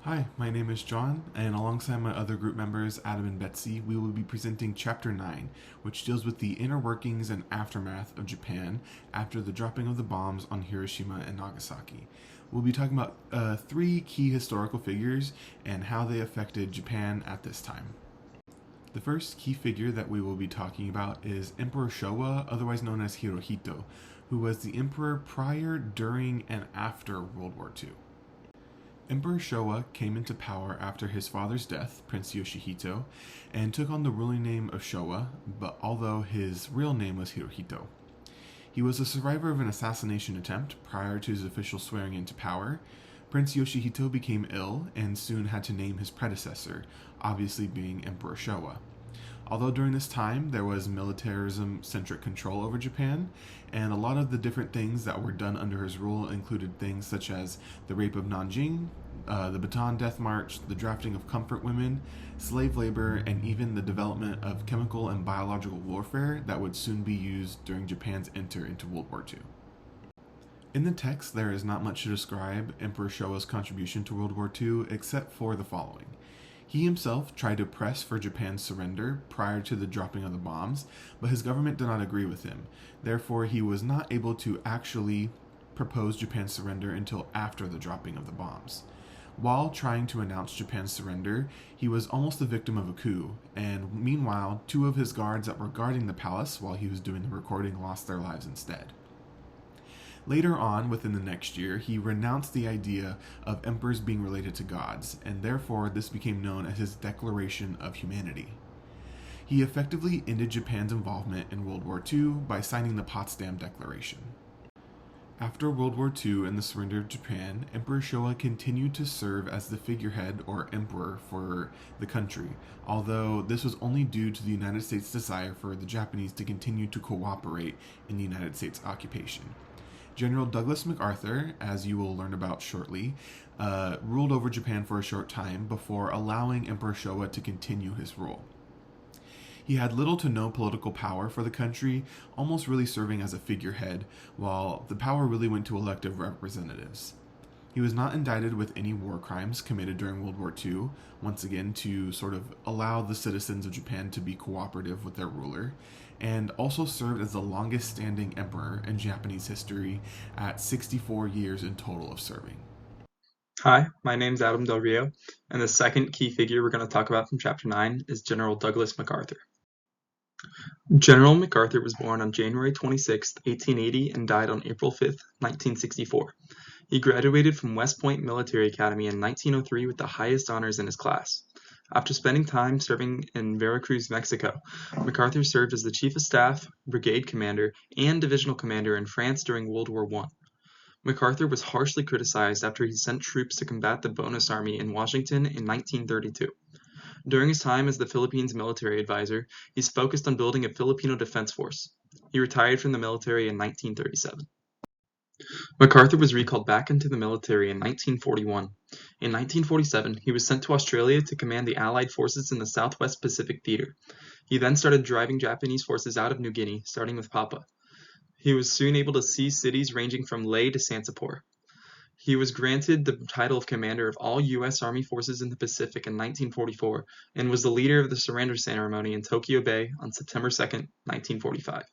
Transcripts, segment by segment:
Hi, my name is John, and alongside my other group members, Adam and Betzy, we will be presenting Chapter 9, which deals with the inner workings and aftermath of Japan after the dropping of the bombs on Hiroshima and Nagasaki. We'll be talking about three key historical figures and how they affected Japan at this time. The first key figure that we will be talking about is Emperor Showa, otherwise known as Hirohito, who was the emperor prior, during, and after World War II. Emperor Showa came into power after his father's death, Prince Yoshihito, and took on the ruling name of Showa, but although his real name was Hirohito. He was a survivor of an assassination attempt prior to his official swearing into power. Prince Yoshihito became ill and soon had to name his predecessor, obviously being Emperor Showa. Although during this time there was militarism-centric control over Japan, and a lot of the different things that were done under his rule included things such as the rape of Nanjing, the Bataan Death March, the drafting of comfort women, slave labor, and even the development of chemical and biological warfare that would soon be used during Japan's enter into World War II. In the text, there is not much to describe Emperor Showa's contribution to World War II except for the following. He himself tried to press for Japan's surrender prior to the dropping of the bombs, but his government did not agree with him. Therefore, he was not able to actually propose Japan's surrender until after the dropping of the bombs. While trying to announce Japan's surrender, he was almost the victim of a coup, and meanwhile, two of his guards that were guarding the palace while he was doing the recording lost their lives instead. Later on, within the next year, he renounced the idea of emperors being related to gods, and therefore this became known as his Declaration of Humanity. He effectively ended Japan's involvement in World War II by signing the Potsdam Declaration. After World War II and the surrender of Japan, Emperor Showa continued to serve as the figurehead or emperor for the country, although this was only due to the United States' desire for the Japanese to continue to cooperate in the United States occupation. General Douglas MacArthur, as you will learn about shortly, ruled over Japan for a short time before allowing Emperor Showa to continue his rule. He had little to no political power for the country, almost really serving as a figurehead, while the power really went to elected representatives. He was not indicted with any war crimes committed during World War II, once again to sort of allow the citizens of Japan to be cooperative with their ruler, and also served as the longest standing emperor in Japanese history at 64 years in total of serving. Hi, my name's Adam Del Rio, and the second key figure we're going to talk about from Chapter 9 is General Douglas MacArthur. General MacArthur was born on January 26, 1880 and died on April 5, 1964. He graduated from West Point Military Academy in 1903 with the highest honors in his class. After spending time serving in Veracruz, Mexico, MacArthur served as the Chief of Staff, Brigade Commander, and Divisional Commander in France during World War I. MacArthur was harshly criticized after he sent troops to combat the Bonus Army in Washington in 1932. During his time as the Philippines military advisor, he focused on building a Filipino defense force. He retired from the military in 1937. MacArthur was recalled back into the military in 1941. In 1947, he was sent to Australia to command the Allied forces in the Southwest Pacific Theater. He then started driving Japanese forces out of New Guinea, starting with Papua. He was soon able to seize cities ranging from Leh to Singapore. He was granted the title of commander of all U.S. Army forces in the Pacific in 1944 and was the leader of the surrender ceremony in Tokyo Bay on September 2, 1945.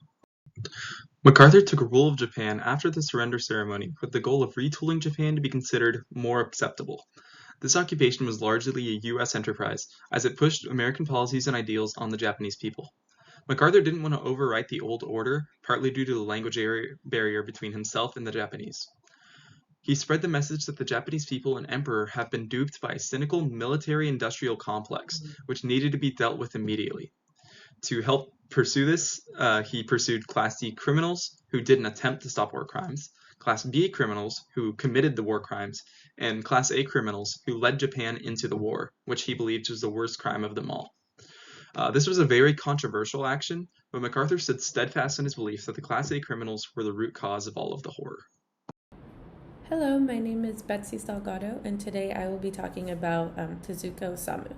MacArthur took rule of Japan after the surrender ceremony with the goal of retooling Japan to be considered more acceptable. This occupation was largely a U.S. enterprise, as it pushed American policies and ideals on the Japanese people. MacArthur didn't want to overwrite the old order, partly due to the language barrier between himself and the Japanese. He spread the message that the Japanese people and emperor have been duped by a cynical military-industrial complex, which needed to be dealt with immediately. To help pursue this, he pursued Class D criminals who didn't attempt to stop war crimes, Class B criminals who committed the war crimes, and Class A criminals who led Japan into the war, which he believed was the worst crime of them all. This was a very controversial action, but MacArthur stood steadfast in his belief that the Class A criminals were the root cause of all of the horror. Hello, my name is Betzy Salgado, and today I will be talking about Tezuka Osamu.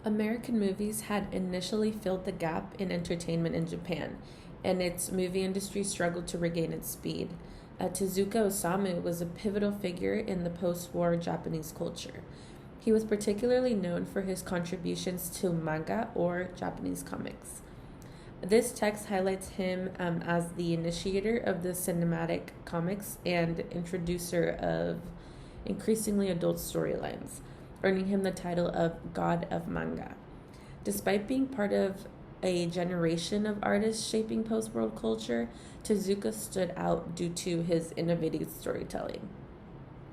American movies had initially filled the gap in entertainment in Japan, and its movie industry struggled to regain its speed. Tezuka Osamu was a pivotal figure in the post-war Japanese culture. He was particularly known for his contributions to manga, or Japanese comics. This text highlights him as the initiator of the cinematic comics and introducer of increasingly adult storylines, earning him the title of God of Manga. Despite being part of a generation of artists shaping post-world culture, Tezuka stood out due to his innovative storytelling.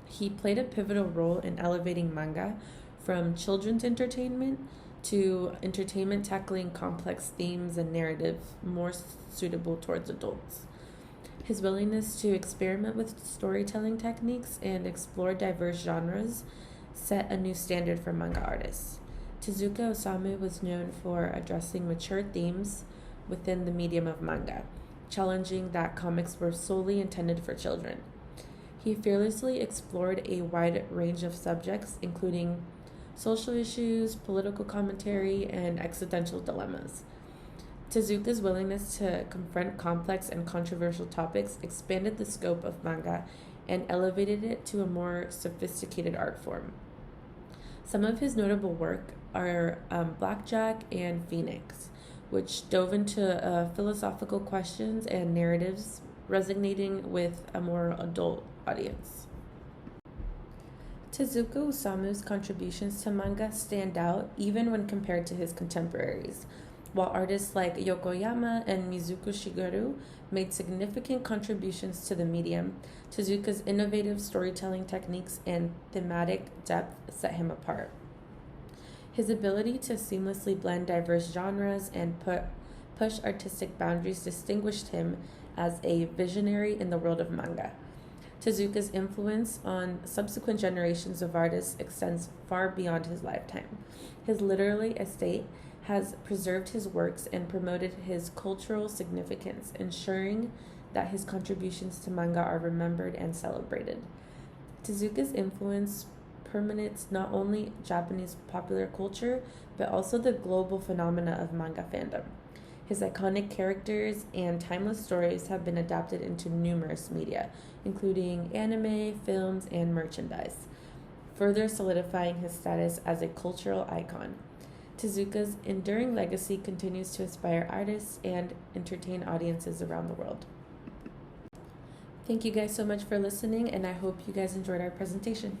He played a pivotal role in elevating manga from children's entertainment to entertainment tackling complex themes and narratives more suitable towards adults. His willingness to experiment with storytelling techniques and explore diverse genres set a new standard for manga artists. Tezuka Osamu was known for addressing mature themes within the medium of manga, challenging that comics were solely intended for children. He fearlessly explored a wide range of subjects, including social issues, political commentary, and existential dilemmas. Tezuka's willingness to confront complex and controversial topics expanded the scope of manga and elevated it to a more sophisticated art form. Some of his notable work are Blackjack and Phoenix, which dove into philosophical questions and narratives, resonating with a more adult audience. Tezuka Osamu's contributions to manga stand out even when compared to his contemporaries. While artists like Yokoyama and Mizuku Shigeru made significant contributions to the medium, Tezuka's innovative storytelling techniques and thematic depth set him apart. His ability to seamlessly blend diverse genres and push artistic boundaries distinguished him as a visionary in the world of manga. Tezuka's influence on subsequent generations of artists extends far beyond his lifetime. His literary estate has preserved his works and promoted his cultural significance, ensuring that his contributions to manga are remembered and celebrated. Tezuka's influence permeates not only Japanese popular culture, but also the global phenomena of manga fandom. His iconic characters and timeless stories have been adapted into numerous media, including anime, films, and merchandise, further solidifying his status as a cultural icon. Tezuka's enduring legacy continues to inspire artists and entertain audiences around the world. Thank you guys so much for listening, and I hope you guys enjoyed our presentation.